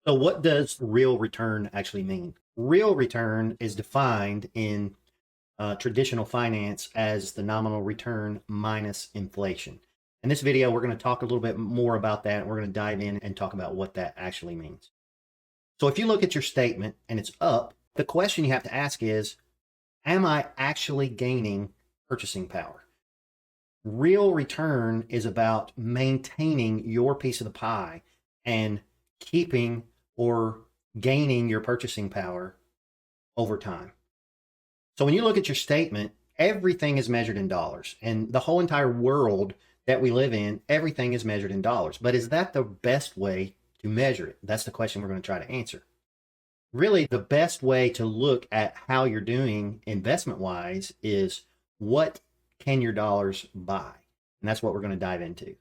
So what does real return actually mean? Real return is defined in traditional finance as the nominal return minus inflation. In this video, we're going to talk a little bit more about that. We're going to dive in and talk about what that actually means. So if you look at your statement and it's up, the question you have to ask is, am I actually gaining purchasing power? Real return is about maintaining your piece of the pie and keeping or gaining your purchasing power over time. So when you look at your statement, everything is measured in dollars, and the whole entire world that we live in, everything is measured in dollars. But is that the best way to measure it? That's the question we're going to try to answer. Really, the best way to look at how you're doing investment wise is what can your dollars buy? And that's what we're going to dive into.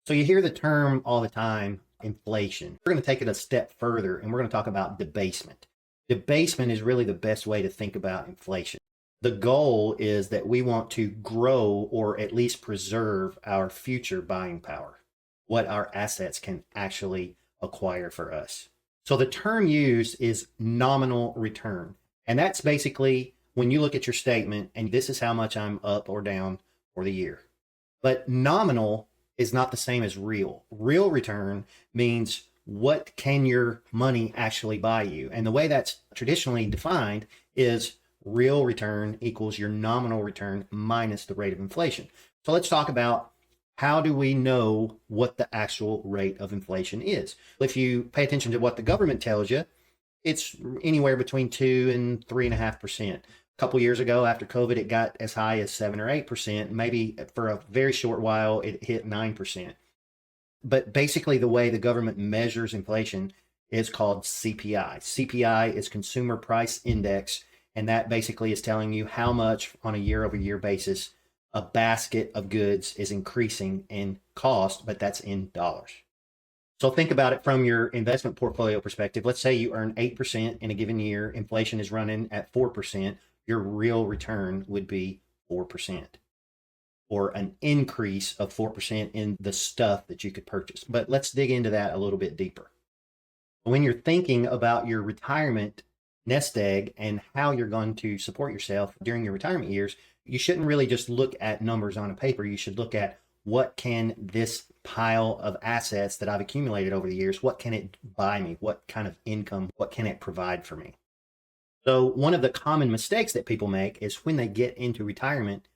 So you hear the term all the time, inflation. We're going to take it a step further and we're going to talk about debasement. Debasement is really the best way to think about inflation. The goal is that we want to grow or at least preserve our future buying power, what our assets can actually acquire for us. So the term used is nominal return. And that's basically when you look at your statement and this is how much I'm up or down for the year. But nominal is not the same as real. Real return means what can your money actually buy you? And the way that's traditionally defined is real return equals your nominal return minus the rate of inflation. So let's talk about how do we know what the actual rate of inflation is? If you pay attention to what the government tells you, it's anywhere between 2 and 3.5%. A couple years ago after COVID, it got as high as 7 or 8%. Maybe for a very short while, it hit 9%. But basically the way the government measures inflation is called CPI. CPI is Consumer Price Index, and that basically is telling you how much on a year-over-year basis a basket of goods is increasing in cost, but that's in dollars. So think about it from your investment portfolio perspective. Let's say you earn 8% in a given year. Inflation is running at 4%. Your real return would be 4%, or an increase of 4% in the stuff that you could purchase. But let's dig into that a little bit deeper. When you're thinking about your retirement nest egg and how you're going to support yourself during your retirement years, you shouldn't really just look at numbers on a paper. You should look at what can this pile of assets that I've accumulated over the years, what can it buy me? What kind of income, what can it provide for me? So one of the common mistakes that people make is when they get into retirement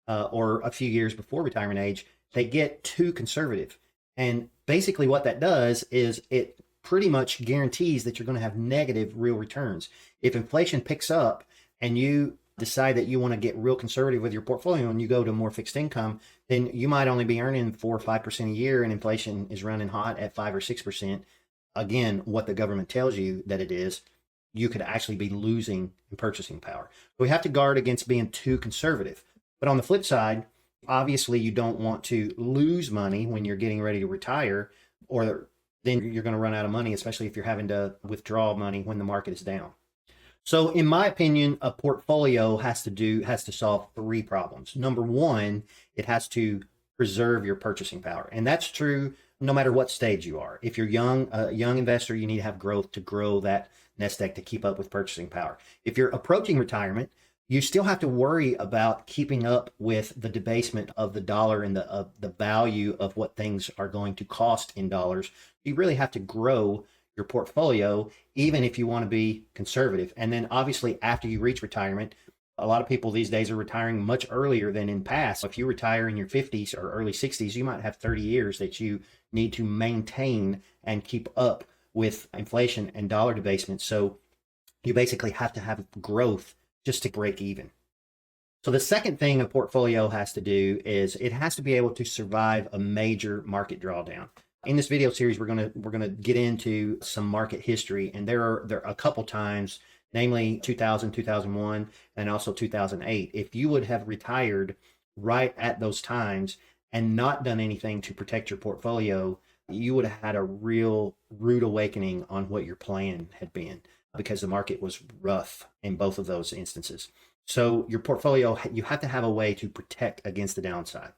or a few years before retirement age, they get too conservative. And basically what that does is it pretty much guarantees that you're going to have negative real returns. If inflation picks up and you decide that you want to get real conservative with your portfolio and you go to more fixed income, then you might only be earning 4 or 5% a year and inflation is running hot at 5 or 6%. Again, what the government tells you that it is, you could actually be losing in purchasing power. So we have to guard against being too conservative. But on the flip side, obviously you don't want to lose money when you're getting ready to retire, or then you're going to run out of money, especially if you're having to withdraw money when the market is down. So in my opinion, a portfolio has to solve 3 problems. Number one, it has to preserve your purchasing power. And that's true no matter what stage you are. If you're a young investor, you need to have growth to grow that nest egg to keep up with purchasing power. If you're approaching retirement, you still have to worry about keeping up with the debasement of the dollar and the value of what things are going to cost in dollars. You really have to grow your portfolio, even if you want to be conservative. And then obviously after you reach retirement, a lot of people these days are retiring much earlier than in past. If you retire in your 50s or early 60s, you might have 30 years that you need to maintain and keep up with inflation and dollar debasement. So you basically have to have growth just to break even. So the second thing a portfolio has to do is it has to be able to survive a major market drawdown. In this video series, we're gonna get into some market history, and there are a couple times, namely 2000, 2001, and also 2008. If you would have retired right at those times and not done anything to protect your portfolio, you would have had a real rude awakening on what your plan had been, because the market was rough in both of those instances. So your portfolio, you have to have a way to protect against the downside.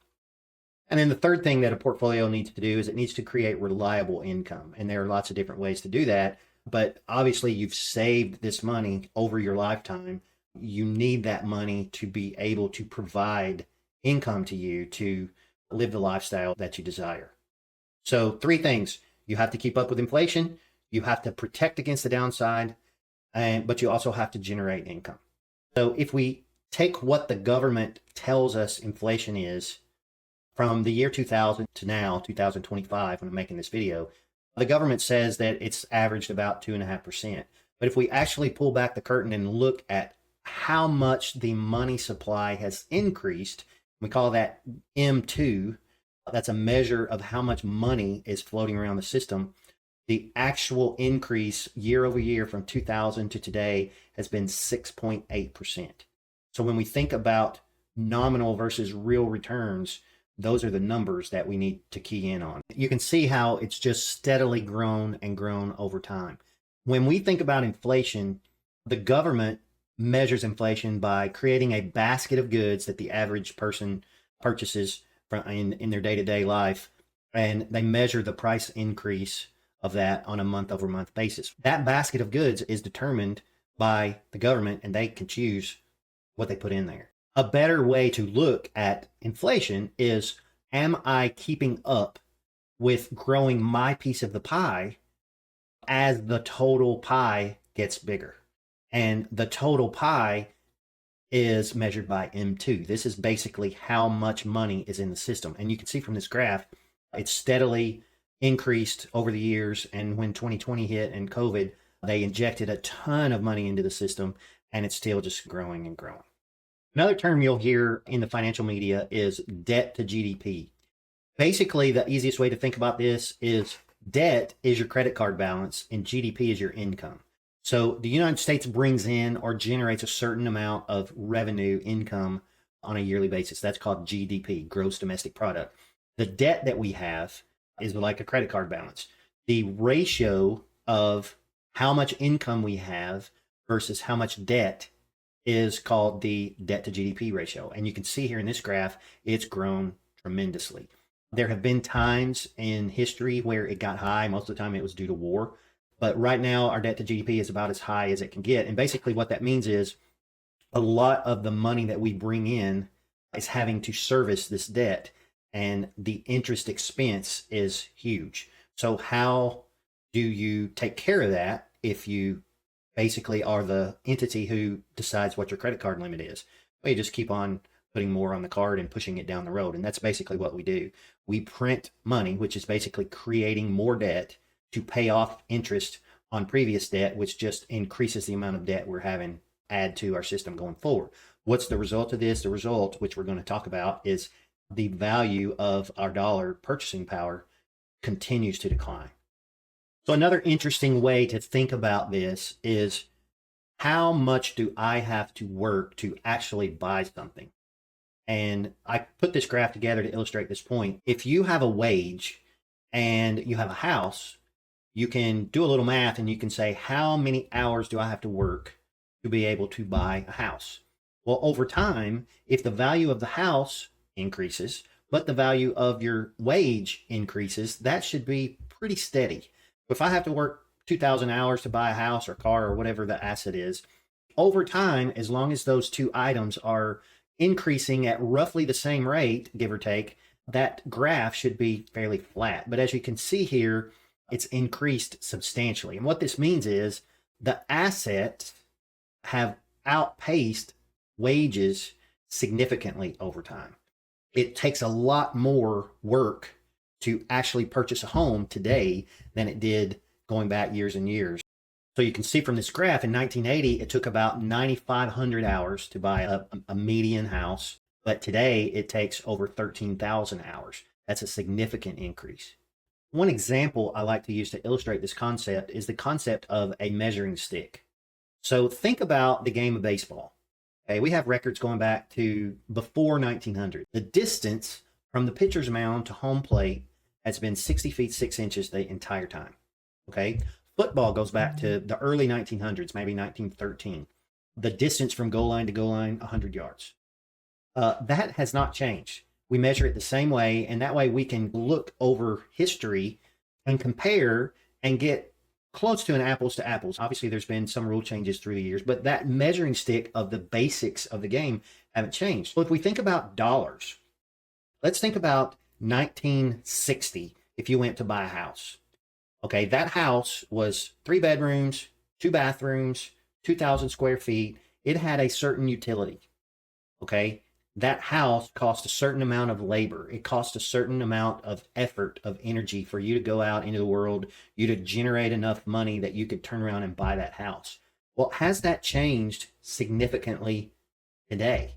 And then the third thing that a portfolio needs to do is it needs to create reliable income. And there are lots of different ways to do that. But obviously, you've saved this money over your lifetime. You need that money to be able to provide income to you to live the lifestyle that you desire. So, three things: you have to keep up with inflation, you have to protect against the downside, but you also have to generate income. So, if we take what the government tells us inflation is from the year 2000 to now, 2025, when I'm making this video, the government says that it's averaged about 2.5%. But if we actually pull back the curtain and look at how much the money supply has increased, we call that M2. That's a measure of how much money is floating around the system. The actual increase year over year from 2000 to today has been 6.8%. So when we think about nominal versus real returns, those are the numbers that we need to key in on. You can see how it's just steadily grown and grown over time. When we think about inflation, the government measures inflation by creating a basket of goods that the average person purchases in their day-to-day life, and they measure the price increase of that on a month-over-month basis. That basket of goods is determined by the government, and they can choose what they put in there. A better way to look at inflation is, am I keeping up with growing my piece of the pie as the total pie gets bigger? And the total pie is measured by M2. This is basically how much money is in the system. And you can see from this graph, it's steadily increased over the years. And when 2020 hit and COVID, they injected a ton of money into the system, and it's still just growing and growing. Another term you'll hear in the financial media is debt to GDP. Basically, the easiest way to think about this is debt is your credit card balance and GDP is your income. So the United States brings in or generates a certain amount of revenue income on a yearly basis. That's called GDP, gross domestic product. The debt that we have is like a credit card balance. The ratio of how much income we have versus how much debt is called the debt to GDP ratio. And you can see here in this graph, it's grown tremendously. There have been times in history where it got high. Most of the time it was due to war. But right now, our debt to GDP is about as high as it can get. And basically what that means is a lot of the money that we bring in is having to service this debt. And the interest expense is huge. So how do you take care of that if you basically are the entity who decides what your credit card limit is? Well, you just keep on putting more on the card and pushing it down the road. And that's basically what we do. We print money, which is basically creating more debt to pay off interest on previous debt, which just increases the amount of debt we're having add to our system going forward. What's the result of this? The result, which we're going to talk about, is the value of our dollar purchasing power continues to decline. So another interesting way to think about this is, how much do I have to work to actually buy something? And I put this graph together to illustrate this point. If you have a wage and you have a house, you can do a little math and you can say, how many hours do I have to work to be able to buy a house? Well, over time, if the value of the house increases, but the value of your wage increases, that should be pretty steady. If I have to work 2,000 hours to buy a house or car or whatever the asset is, over time, as long as those two items are increasing at roughly the same rate, give or take, that graph should be fairly flat. But as you can see here, it's increased substantially. And what this means is the assets have outpaced wages significantly over time. It takes a lot more work to actually purchase a home today than it did going back years and years. So you can see from this graph, in 1980, it took about 9,500 hours to buy a median house. But today it takes over 13,000 hours. That's a significant increase. One example I like to use to illustrate this concept is the concept of a measuring stick. So think about the game of baseball. Okay, we have records going back to before 1900. The distance from the pitcher's mound to home plate has been 60 feet 6 inches the entire time. Okay, football goes back to the early 1900s, maybe 1913. The distance from goal line to goal line, 100 yards. That has not changed. we measure it the same way. And that way we can look over history and compare and get close to an apples to apples. Obviously, there's been some rule changes through the years, but that measuring stick of the basics of the game haven't changed. So if we think about dollars, let's think about 1960 if you went to buy a house. Okay, that house was 3 bedrooms, 2 bathrooms, 2,000 square feet. It had a certain utility. Okay, that house cost a certain amount of labor. It cost a certain amount of effort, of energy for you to go out into the world, you to generate enough money that you could turn around and buy that house. Well, has that changed significantly today?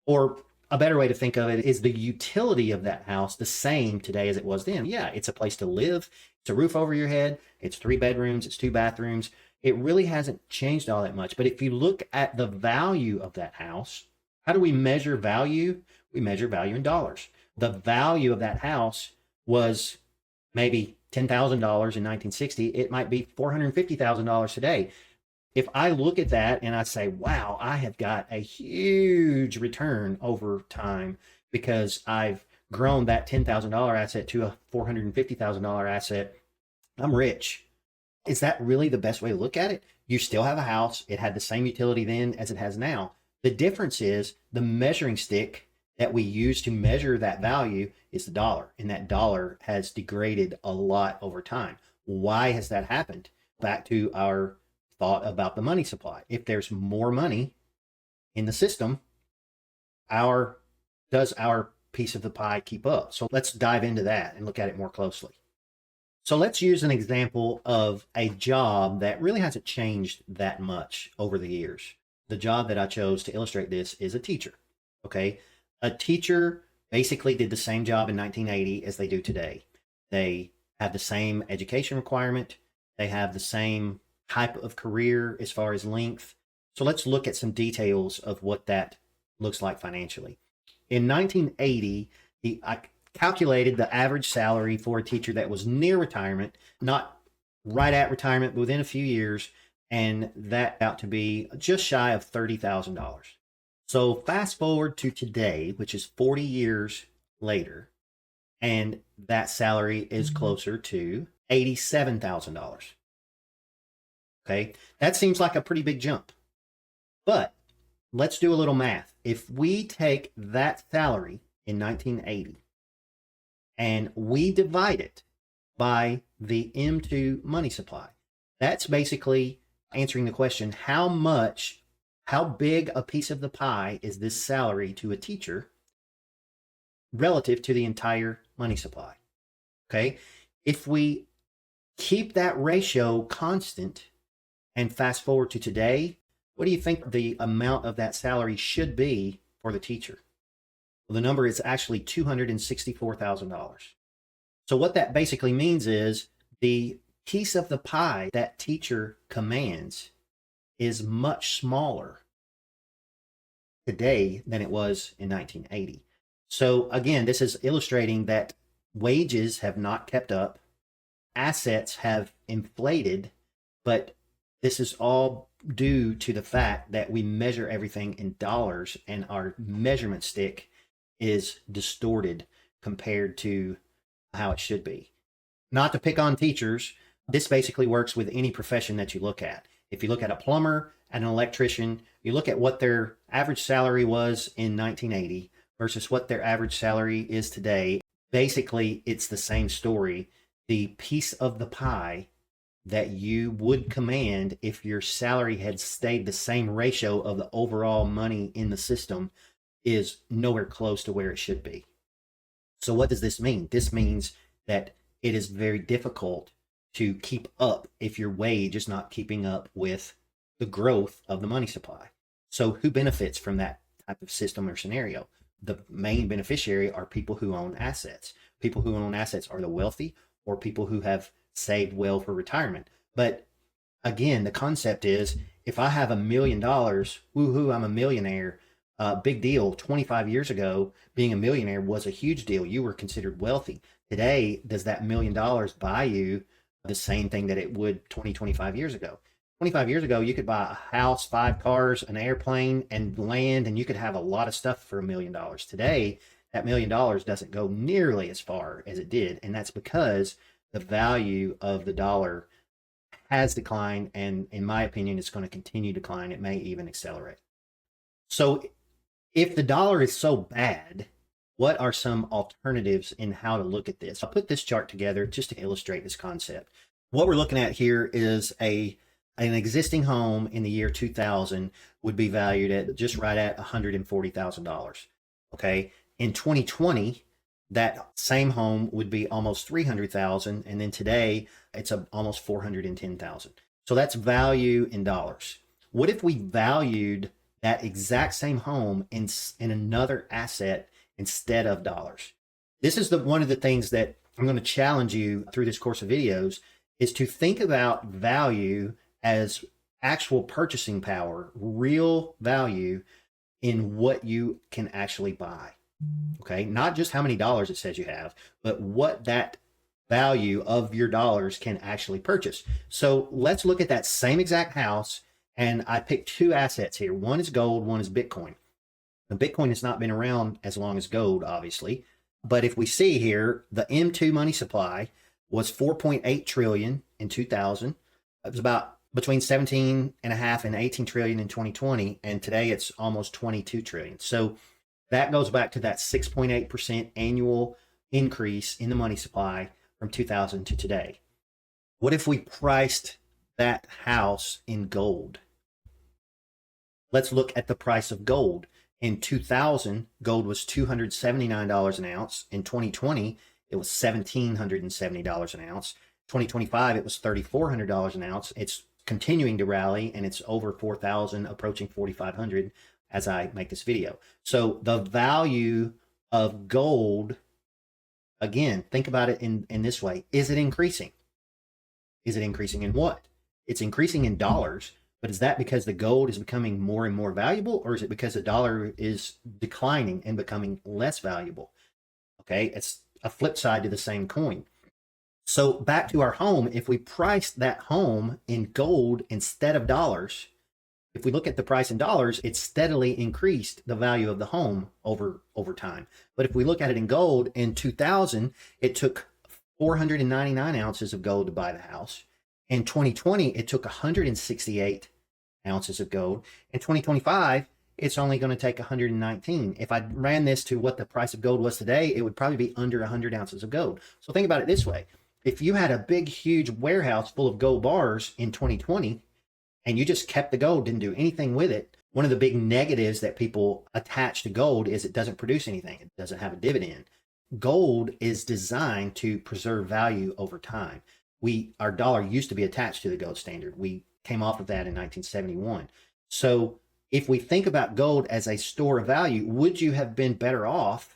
Or a better way to think of it is the utility of that house the same today as it was then? Yeah, it's a place to live. It's a roof over your head. It's 3 bedrooms. It's 2 bathrooms. It really hasn't changed all that much. But if you look at the value of that house, how do we measure value? We measure value in dollars. The value of that house was maybe $10,000 in 1960. It might be $450,000 today. If I look at that and I say, wow, I have got a huge return over time because I've grown that $10,000 asset to a $450,000 asset, I'm rich. Is that really the best way to look at it? You still have a house. It had the same utility then as it has now. The difference is the measuring stick that we use to measure that value is the dollar, and that dollar has degraded a lot over time. Why has that happened? Back to our thought about the money supply. If there's more money in the system, does our piece of the pie keep up? So let's dive into that and look at it more closely. So let's use an example of a job that really hasn't changed that much over the years. The job that I chose to illustrate this is a teacher. Okay. A teacher basically did the same job in 1980 as they do today. They have the same education requirement. They have the same type of career as far as length. So let's look at some details of what that looks like financially. In 1980, I calculated the average salary for a teacher that was near retirement, not right at retirement, but within a few years, and that out to be just shy of $30,000. So fast forward to today, which is 40 years later, and that salary is closer to $87,000. Okay, that seems like a pretty big jump. But let's do a little math. If we take that salary in 1980 and we divide it by the M2 money supply, that's basically answering the question, how big a piece of the pie is this salary to a teacher relative to the entire money supply? Okay, if we keep that ratio constant and fast forward to today, what do you think the amount of that salary should be for the teacher? Well, the number is actually $264,000. So what that basically means is the piece of the pie that teacher commands is much smaller today than it was in 1980. So again, this is illustrating that wages have not kept up, assets have inflated, but this is all due to the fact that we measure everything in dollars and our measurement stick is distorted compared to how it should be. Not to pick on teachers, this basically works with any profession that you look at. If you look at a plumber and an electrician, you look at what their average salary was in 1980 versus what their average salary is today. Basically, it's the same story. The piece of the pie that you would command if your salary had stayed the same ratio of the overall money in the system is nowhere close to where it should be. So what does this mean? This means that it is very difficult to keep up if your wage is not keeping up with the growth of the money supply. So who benefits from that type of system or scenario? The main beneficiary are people who own assets. People who own assets are the wealthy or people who have saved well for retirement. But again, the concept is if I have $1 million, woohoo, I'm a millionaire. Big deal. 25 years ago, being a millionaire was a huge deal. You were considered wealthy. Today, does that $1 million buy you the same thing that it would 25 years ago? 25 years ago, you could buy a house, 5 cars, an airplane, and land, and you could have a lot of stuff for $1 million. Today, that $1 million doesn't go nearly as far as it did. And that's because the value of the dollar has declined. And in my opinion, it's going to continue to decline. It may even accelerate. So if the dollar is so bad, what are some alternatives in how to look at this? I'll put this chart together just to illustrate this concept. What we're looking at here is an existing home in the year 2000 would be valued at just right at $140,000. Okay. In 2020, that same home would be almost 300,000. And then today it's almost 410,000. So that's value in dollars. What if we valued that exact same home in another asset instead of dollars? This is one of the things that I'm going to challenge you through this course of videos, is to think about value as actual purchasing power, real value in what you can actually buy. Okay. Not just how many dollars it says you have, but what that value of your dollars can actually purchase. So let's look at that same exact house. And I picked two assets here. One is gold, one is Bitcoin. Now, Bitcoin has not been around as long as gold, obviously. But if we see here, the M2 money supply was 4.8 trillion in 2000. It was about between 17.5 and 18 trillion in 2020. And today it's almost 22 trillion. So that goes back to that 6.8% annual increase in the money supply from 2000 to today. What if we priced that house in gold? Let's look at the price of gold. In 2000, gold was $279 an ounce. In 2020, it was $1,770 an ounce. 2025, it was $3,400 an ounce. It's continuing to rally, and it's over 4,000, approaching 4,500 as I make this video. So the value of gold, again, think about it in this way. Is it increasing? Is it increasing in what? It's increasing in dollars, but is that because the gold is becoming more and more valuable, or is it because the dollar is declining and becoming less valuable? Okay, it's a flip side to the same coin. So back to our home, if we priced that home in gold instead of dollars, if we look at the price in dollars, it steadily increased the value of the home over time. But if we look at it in gold, in 2000, it took 499 ounces of gold to buy the house. In 2020, it took 168 ounces of gold. In 2025, it's only going to take 119. If I ran this to what the price of gold was today, it would probably be under 100 ounces of gold. So think about it this way. If you had a big, huge warehouse full of gold bars in 2020, and you just kept the gold, didn't do anything with it, one of the big negatives that people attach to gold is it doesn't produce anything. It doesn't have a dividend. Gold is designed to preserve value over time. Our dollar used to be attached to the gold standard. We came off of that in 1971. So if we think about gold as a store of value, would you have been better off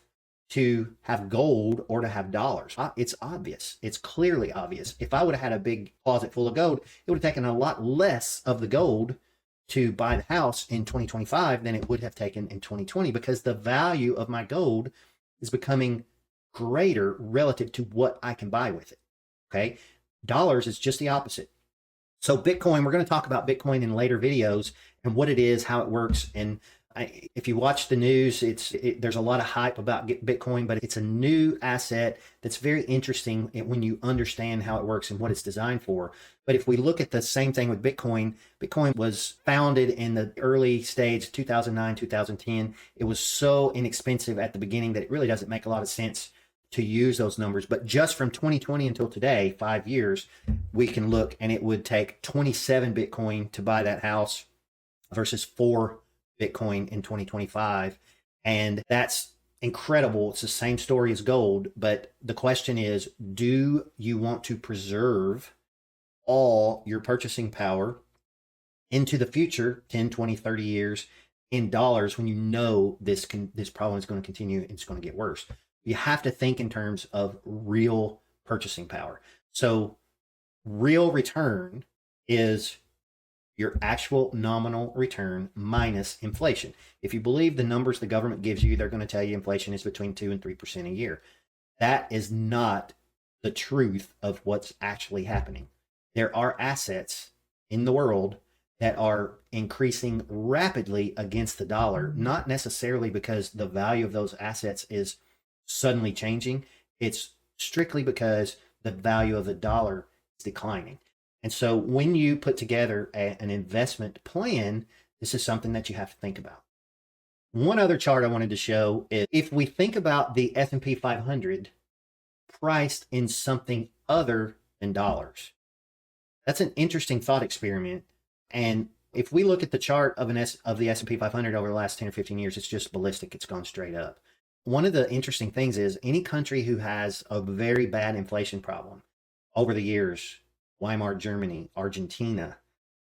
to have gold or to have dollars? It's obvious. It's clearly obvious. If I would have had a big closet full of gold, it would have taken a lot less of the gold to buy the house in 2025 than it would have taken in 2020, because the value of my gold is becoming greater relative to what I can buy with it. Okay. Dollars is just the opposite. So Bitcoin, we're going to talk about Bitcoin in later videos and what it is, how it works. And if you watch the news, there's a lot of hype about Bitcoin, but it's a new asset that's very interesting when you understand how it works and what it's designed for. But if we look at the same thing with Bitcoin, Bitcoin was founded in the early stage, 2009, 2010. It was so inexpensive at the beginning that it really doesn't make a lot of sense to use those numbers. But just from 2020 until today, 5 years, we can look, and it would take 27 Bitcoin to buy that house versus 4 Bitcoin in 2025. And that's incredible. It's the same story as gold. But the question is, do you want to preserve all your purchasing power into the future, 10, 20, 30 years in dollars, when you know this problem is going to continue and it's going to get worse? You have to think in terms of real purchasing power. So real return is your actual nominal return minus inflation. If you believe the numbers the government gives you, they're going to tell you inflation is between 2 and 3% a year. That is not the truth of what's actually happening. There are assets in the world that are increasing rapidly against the dollar, not necessarily because the value of those assets is suddenly changing. It's strictly because the value of the dollar is declining. And so when you put together an investment plan, this is something that you have to think about. One other chart I wanted to show is if we think about the S&P 500 priced in something other than dollars. That's an interesting thought experiment. And if we look at the chart of the S&P 500 over the last 10 or 15 years, it's just ballistic. It's gone straight up. One of the interesting things is any country who has a very bad inflation problem over the years, Weimar Germany, Argentina,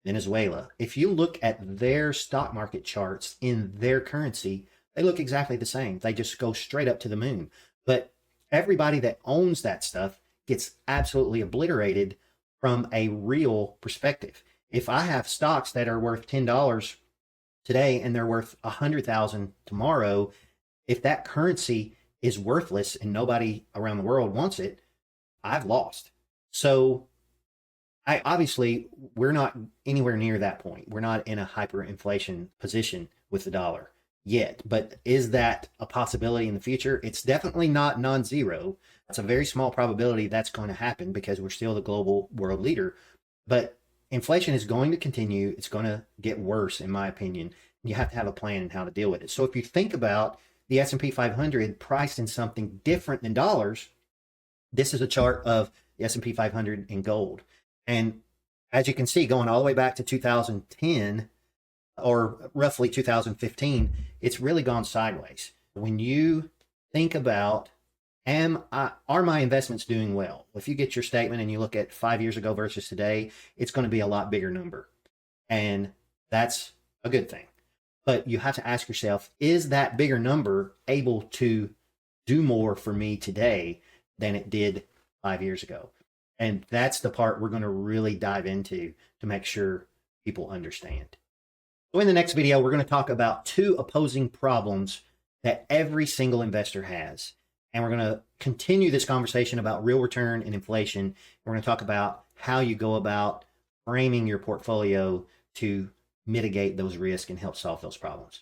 Venezuela, if you look at their stock market charts in their currency, they look exactly the same. They just go straight up to the moon. But everybody that owns that stuff gets absolutely obliterated from a real perspective. If I have stocks that are worth $10 today and they're worth 100,000 tomorrow, if that currency is worthless and nobody around the world wants it, I've lost. So we're not anywhere near that point. We're not in a hyperinflation position with the dollar yet. But is that a possibility in the future? It's definitely not non-zero. It's a very small probability that's going to happen because we're still the global world leader. But inflation is going to continue. It's going to get worse, in my opinion. You have to have a plan in how to deal with it. So if you think about the S&P 500 priced in something different than dollars, this is a chart of the S&P 500 in gold. And as you can see, going all the way back to 2010 or roughly 2015, it's really gone sideways. When you think about, are my investments doing well? If you get your statement and you look at 5 years ago versus today, it's going to be a lot bigger number. And that's a good thing. But you have to ask yourself, is that bigger number able to do more for me today than it did 5 years ago? And that's the part we're going to really dive into to make sure people understand. So in the next video, we're going to talk about two opposing problems that every single investor has. And we're going to continue this conversation about real return and inflation. We're going to talk about how you go about framing your portfolio to mitigate those risks and help solve those problems.